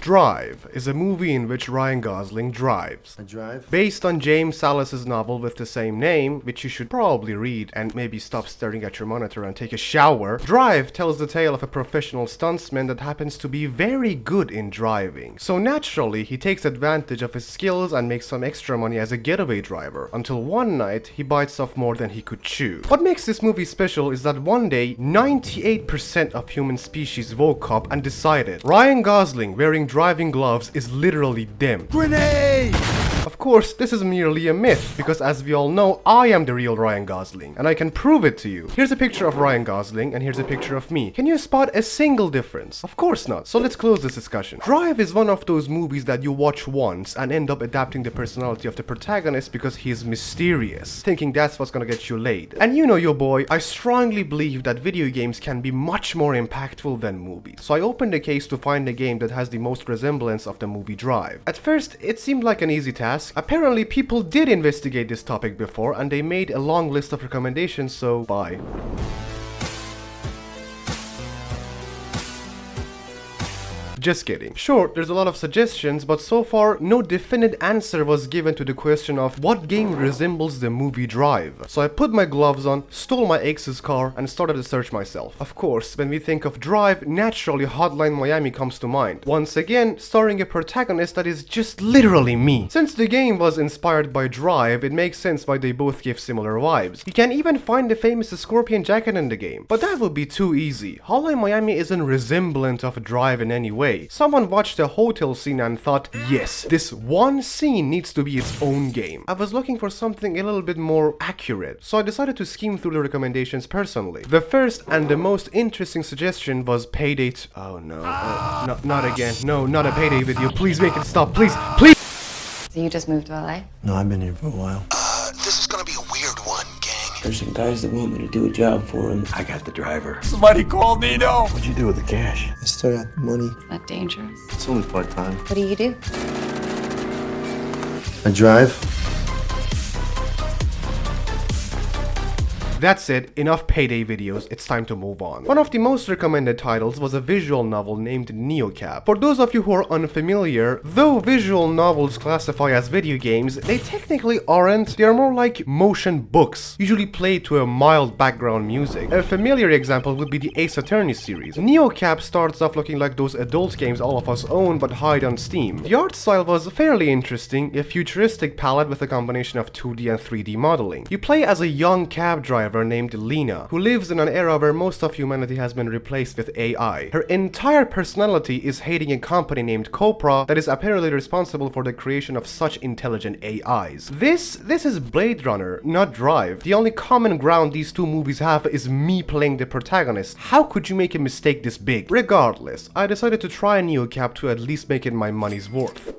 Drive is a movie in which Ryan Gosling drives. I drive? Based on James Salas's novel with the same name, which you should probably read and maybe stop staring at your monitor and take a shower, Drive tells the tale of a professional stuntsman that happens to be very good in driving. So naturally, he takes advantage of his skills and makes some extra money as a getaway driver, until one night he bites off more than he could chew. What makes this movie special is that one day, 98% of human species woke up and decided Ryan Gosling wearing driving gloves is literally them. Grenade! Of course, this is merely a myth, because as we all know, I am the real Ryan Gosling, and I can prove it to you. Here's a picture of Ryan Gosling, and here's a picture of me. Can you spot a single difference? Of course not. So let's close this discussion. Drive is one of those movies that you watch once and end up adapting the personality of the protagonist because he is mysterious, thinking that's what's gonna get you laid. And you know your boy, I strongly believe that video games can be much more impactful than movies. So I opened a case to find a game that has the most resemblance of the movie Drive. At first, it seemed like an easy task. Apparently, people did investigate this topic before and they made a long list of recommendations, so bye. Just kidding. Sure, there's a lot of suggestions, but so far, no definite answer was given to the question of what game resembles the movie Drive. So I put my gloves on, stole my ex's car, and started to search myself. Of course, when we think of Drive, naturally Hotline Miami comes to mind. Once again, starring a protagonist that is just literally me. Since the game was inspired by Drive, it makes sense why they both give similar vibes. You can even find the famous scorpion jacket in the game. But that would be too easy. Hotline Miami isn't resemblant of Drive in any way. Someone watched a hotel scene and thought, yes, this one scene needs to be its own game. I was looking for something a little bit more accurate, so I decided to skim through the recommendations personally. The first and the most interesting suggestion was Payday. Oh no, not again. No, not a Payday video. Please make it stop. Please, please. So you just moved to LA? No, I've been here for a while. This is gonna be a weird one, gang. There's some guys that want me to do a job for them. I got the driver. Somebody called Nino! What'd you do with the cash? I still got the money. Is that dangerous? It's only part-time. What do? I drive? That's it, enough Payday videos, it's time to move on. One of the most recommended titles was a visual novel named Neocab. For those of you who are unfamiliar, though visual novels classify as video games, they technically aren't. They are more like motion books, usually played to a mild background music. A familiar example would be the Ace Attorney series. Neocab starts off looking like those adult games all of us own but hide on Steam. The art style was fairly interesting, a futuristic palette with a combination of 2D and 3D modeling. You play as a young cab driver named Lena, who lives in an era where most of humanity has been replaced with AI. Her entire personality is hating a company named Copra that is apparently responsible for the creation of such intelligent AIs. This is Blade Runner, not Drive. The only common ground these two movies have is me playing the protagonist. How could you make a mistake this big? Regardless, I decided to try Neocab to at least make it my money's worth.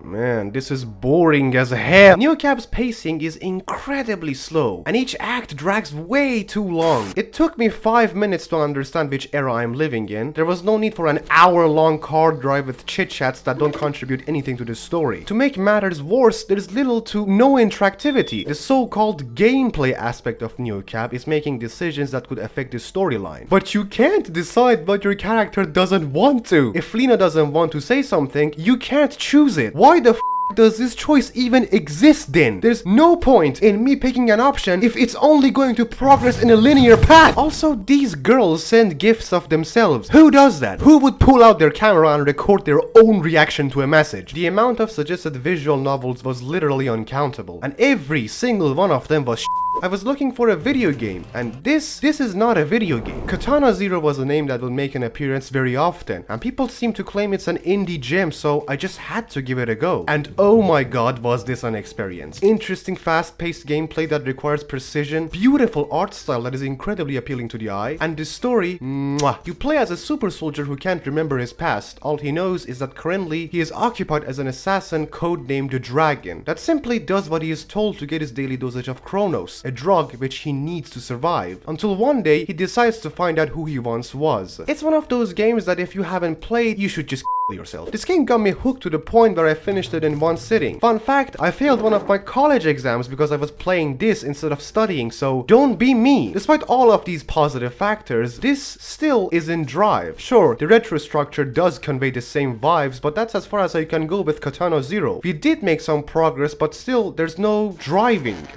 Man, this is boring as hell. Neocab's pacing is incredibly slow, and each act drags way too long. It took me 5 minutes to understand which era I'm living in. There was no need for an hour-long car drive with chit-chats that don't contribute anything to the story. To make matters worse, there's little to no interactivity. The so-called gameplay aspect of Neocab is making decisions that could affect the storyline. But you can't decide what your character doesn't want to. If Lena doesn't want to say something, you can't choose it. Why the f does this choice even exist then? There's no point in me picking an option if it's only going to progress in a linear path. Also, these girls send gifts of themselves. Who does that? Who would pull out their camera and record their own reaction to a message? The amount of suggested visual novels was literally uncountable, and every single one of them was I was looking for a video game, and this is not a video game. Katana-Zero was a name that will make an appearance very often, and people seem to claim it's an indie gem, so I just had to give it a go. And oh my god, was this an experience. Interesting, fast-paced gameplay that requires precision, beautiful art style that is incredibly appealing to the eye, and the story, mwah. You play as a super soldier who can't remember his past. All he knows is that currently he is occupied as an assassin codenamed the Dragon that simply does what he is told to get his daily dosage of Chronos. a drug which he needs to survive, until one day he decides to find out who he once was. It's one of those games that if you haven't played, you should just yourself. This game got me hooked to the point where I finished it in one sitting. Fun fact, I failed one of my college exams because I was playing this instead of studying, so don't be me. Despite all of these positive factors, this still isn't Drive. Sure, the retro structure does convey the same vibes, but that's as far as I can go with Katana-Zero. We did make some progress, but still, there's no driving.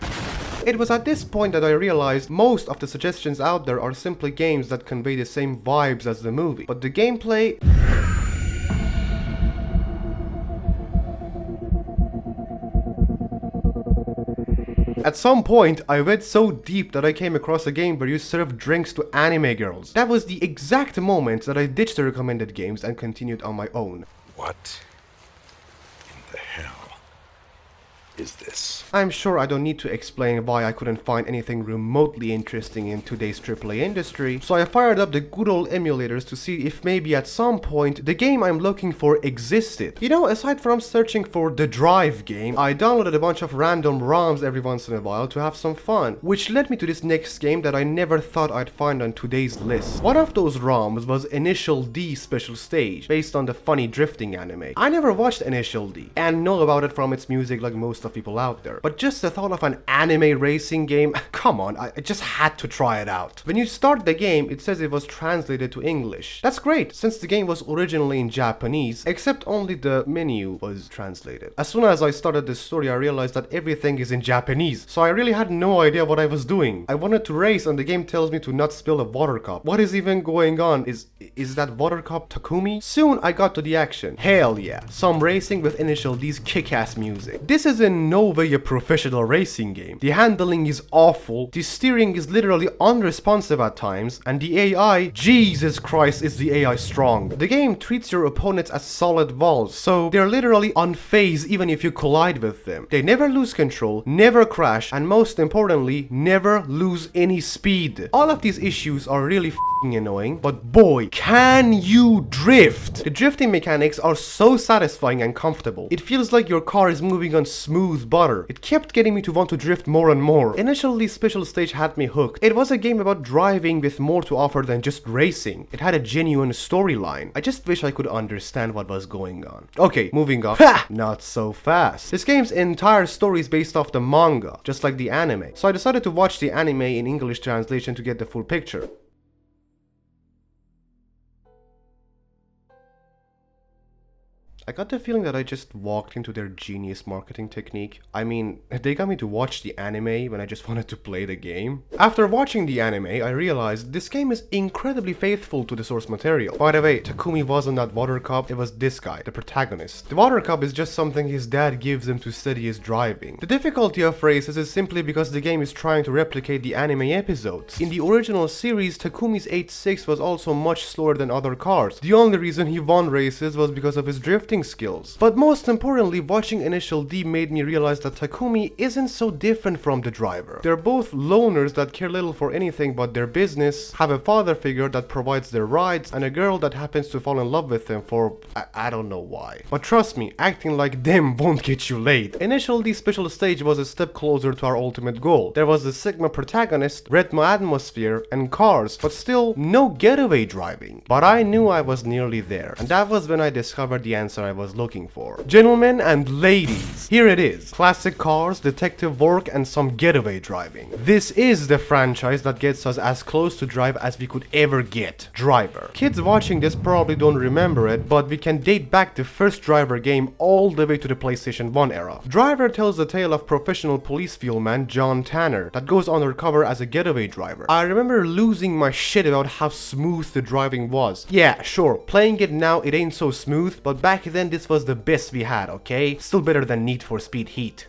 It was at this point that I realized most of the suggestions out there are simply games that convey the same vibes as the movie, but the gameplay... At some point, I went so deep that I came across a game where you serve drinks to anime girls. That was the exact moment that I ditched the recommended games and continued on my own. What in the hell is this? I'm sure I don't need to explain why I couldn't find anything remotely interesting in today's AAA industry, so I fired up the good old emulators to see if maybe at some point the game I'm looking for existed. You know, aside from searching for the Drive game, I downloaded a bunch of random ROMs every once in a while to have some fun, which led me to this next game that I never thought I'd find on today's list. One of those ROMs was Initial D Special Stage, based on the funny drifting anime. I never watched Initial D, and know about it from its music like most of people out there. But just the thought of an anime racing game, come on, I just had to try it out. When you start the game, it says it was translated to English. That's great, since the game was originally in Japanese, except only the menu was translated. As soon as I started the story, I realized that everything is in Japanese, so I really had no idea what I was doing. I wanted to race and the game tells me to not spill a water cup. What is even going on? Is that water cup Takumi? Soon I got to the action. Hell yeah, some racing with Initial D's kick-ass music. This is in no way a professional racing game. The handling is awful, the steering is literally unresponsive at times, and the AI, Jesus Christ, is the AI strong. The game treats your opponents as solid walls, so they're literally unfazed even if you collide with them. They never lose control, never crash, and most importantly, never lose any speed. All of these issues are really f***ing annoying, but boy, can you drift! The drifting mechanics are so satisfying and comfortable. It feels like your car is moving on smooth butter. It kept getting me to want to drift more and more. Initially, Special Stage had me hooked. It was a game about driving with more to offer than just racing. It had a genuine storyline. I just wish I could understand what was going on. Okay, moving on. Ha! Not so fast. This game's entire story is based off the manga, just like the anime. So I decided to watch the anime in English translation to get the full picture. I got the feeling that I just walked into their genius marketing technique. I mean, they got me to watch the anime when I just wanted to play the game. After watching the anime, I realized this game is incredibly faithful to the source material. By the way, Takumi wasn't that water cup, it was this guy, the protagonist. The water cup is just something his dad gives him to steady his driving. The difficulty of races is simply because the game is trying to replicate the anime episodes. In the original series, Takumi's 8.6 was also much slower than other cars. The only reason he won races was because of his drifting skills. But most importantly, watching Initial D made me realize that Takumi isn't so different from the driver. They're both loners that care little for anything but their business, have a father figure that provides their rides, and a girl that happens to fall in love with them for I don't know why. But trust me, acting like them won't get you laid. Initial D Special Stage was a step closer to our ultimate goal. There was the Sigma protagonist, Retmo atmosphere, and cars, but still no getaway driving. But I knew I was nearly there, and that was when I discovered the answer I was looking for. Gentlemen and ladies, here it is. Classic cars, detective work, and some getaway driving. This is the franchise that gets us as close to Drive as we could ever get. Driver. Kids watching this probably don't remember it, but we can date back the first Driver game all the way to the PlayStation 1 era. Driver tells the tale of professional police fuelman John Tanner that goes undercover as a getaway driver. I remember losing my shit about how smooth the driving was. Yeah, sure, playing it now it ain't so smooth, but back then this was the best we had, okay? Still better than Need for Speed Heat.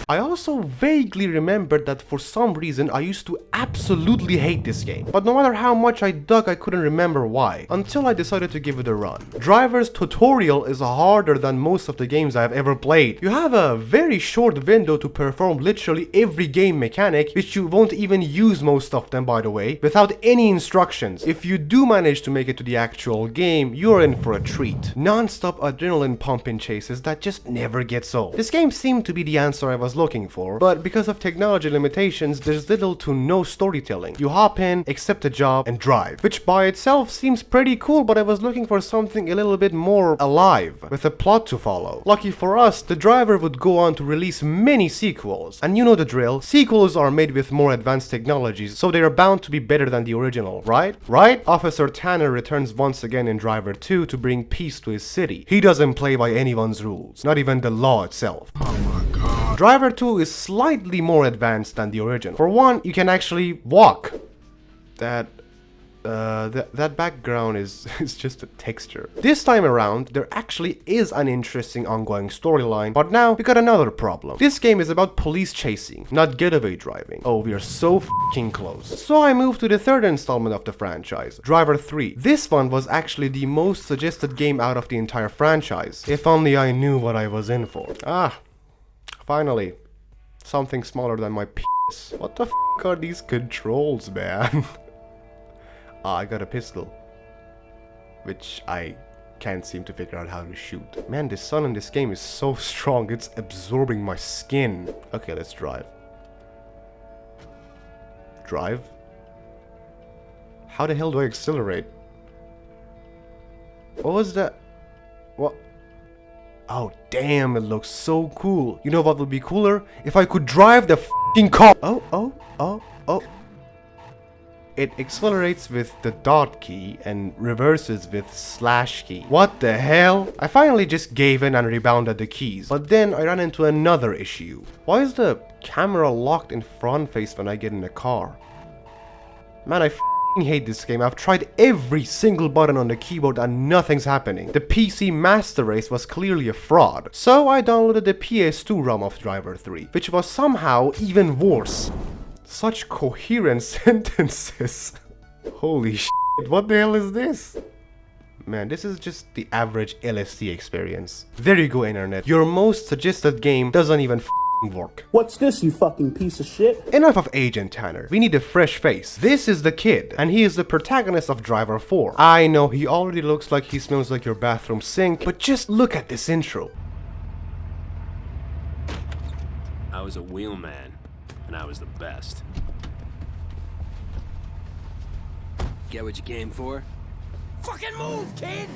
I also vaguely remembered that for some reason I used to absolutely hate this game, but no matter how much I dug I couldn't remember why, until I decided to give it a run. Driver's tutorial is harder than most of the games I've ever played. You have a very short window to perform literally every game mechanic, which you won't even use most of them by the way, without any instructions. If you do manage to make it to the actual game, you're in for a treat. Non-stop adrenaline pumping chases that just never gets old. This game seemed to be the answer I was was looking for, but because of technology limitations, there's little to no storytelling. You hop in, accept a job, and drive, which by itself seems pretty cool, but I was looking for something a little bit more alive, with a plot to follow. Lucky for us, the driver would go on to release many sequels, and you know the drill, sequels are made with more advanced technologies, so they are bound to be better than the original, right? Right? Officer Tanner returns once again in Driver 2 to bring peace to his city. He doesn't play by anyone's rules, not even the law itself. Oh my god. Driver 2 is slightly more advanced than the original. For one, you can actually walk. That background is just a texture. This time around, there actually is an interesting ongoing storyline, but now we got another problem. This game is about police chasing, not getaway driving. Oh, we are so f***ing close. So I moved to the third installment of the franchise, Driver 3. This one was actually the most suggested game out of the entire franchise. If only I knew what I was in for. Ah, finally. Something smaller than my penis. What the f*** are these controls, man? I got a pistol, which I can't seem to figure out how to shoot. Man, the sun in this game is so strong, it's absorbing my skin. Okay, let's drive. Drive? How the hell do I accelerate? What was that? What? Oh, damn, it looks so cool. You know what would be cooler? If I could drive the f***ing car. Oh. It accelerates with the dot key and reverses with slash key. What the hell? I finally just gave in and rebounded the keys. But then I ran into another issue. Why is the camera locked in front face when I get in the car? Man, I f***ing hate this game. I've tried every single button on the keyboard and nothing's happening. The PC Master Race was clearly a fraud. So I downloaded the PS2 ROM of Driver 3, which was somehow even worse. Such coherent sentences. Holy shit, what the hell is this? Man, this is just the average LSD experience. There you go, internet. Your most suggested game doesn't even work. What's this, you fucking piece of shit? Enough of Agent Tanner. We need a fresh face. This is the kid, and he is the protagonist of Driver 4. I know he already looks like he smells like your bathroom sink, but just look at this intro. I was a wheelman, and I was the best. Get what you came for? Fucking move, kid!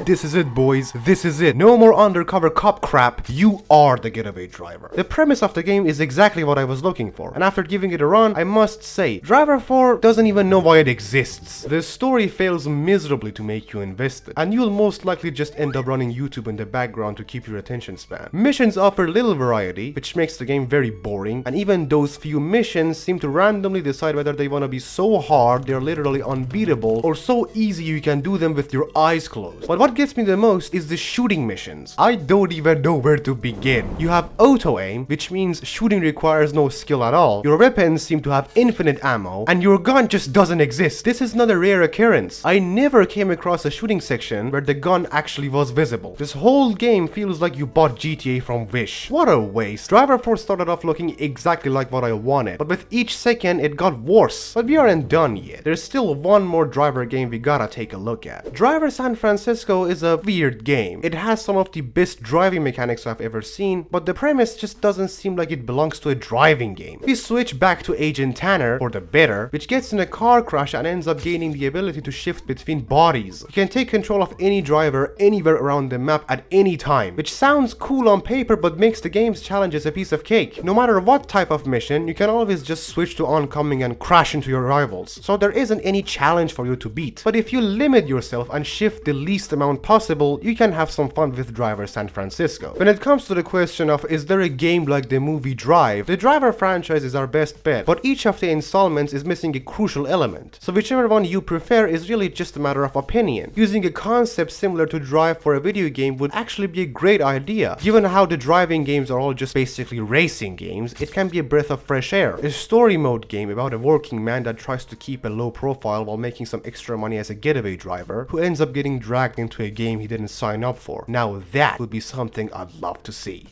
This is it, boys. This is it. No more undercover cop crap. You are the getaway driver. The premise of the game is exactly what I was looking for. And after giving it a run, I must say, Driver 4 doesn't even know why it exists. The story fails miserably to make you invested. And you'll most likely just end up running YouTube in the background to keep your attention span. Missions offer little variety, which makes the game very boring. And even those few missions seem to randomly decide whether they want to be so hard they're literally unbeatable, or so easy you can do them with your eyes closed. But what gets me the most is the shooting missions. I don't even know where to begin. You have auto aim, which means shooting requires no skill at all. Your weapons seem to have infinite ammo, and your gun just doesn't exist. This is not a rare occurrence. I never came across a shooting section where the gun actually was visible. This whole game feels like you bought GTA from Wish. What a waste. Driver 4 started off looking exactly like what I wanted, but with each second it got worse. But we aren't done yet. There's still one more Driver game we gotta take a look at. Driver San Francisco is a weird game. It has some of the best driving mechanics I've ever seen, but the premise just doesn't seem like it belongs to a driving game. We switch back to Agent Tanner, for the better, which gets in a car crash and ends up gaining the ability to shift between bodies. You can take control of any driver anywhere around the map at any time, which sounds cool on paper but makes the game's challenges a piece of cake. No matter what type of mission, you can always just switch to oncoming and crash into your rivals, so there isn't any challenge for you to beat. But if you limit yourself and shift the least amount possible, you can have some fun with Driver San Francisco. When it comes to the question of is there a game like the movie Drive, the Driver franchise is our best bet, but each of the installments is missing a crucial element. So whichever one you prefer is really just a matter of opinion. Using a concept similar to Drive for a video game would actually be a great idea. Given how the driving games are all just basically racing games, it can be a breath of fresh air. A story mode game about a working man that tries to keep a low profile while making some extra money as a getaway driver, who ends up getting dragged into a game he didn't sign up for. Now that would be something I'd love to see.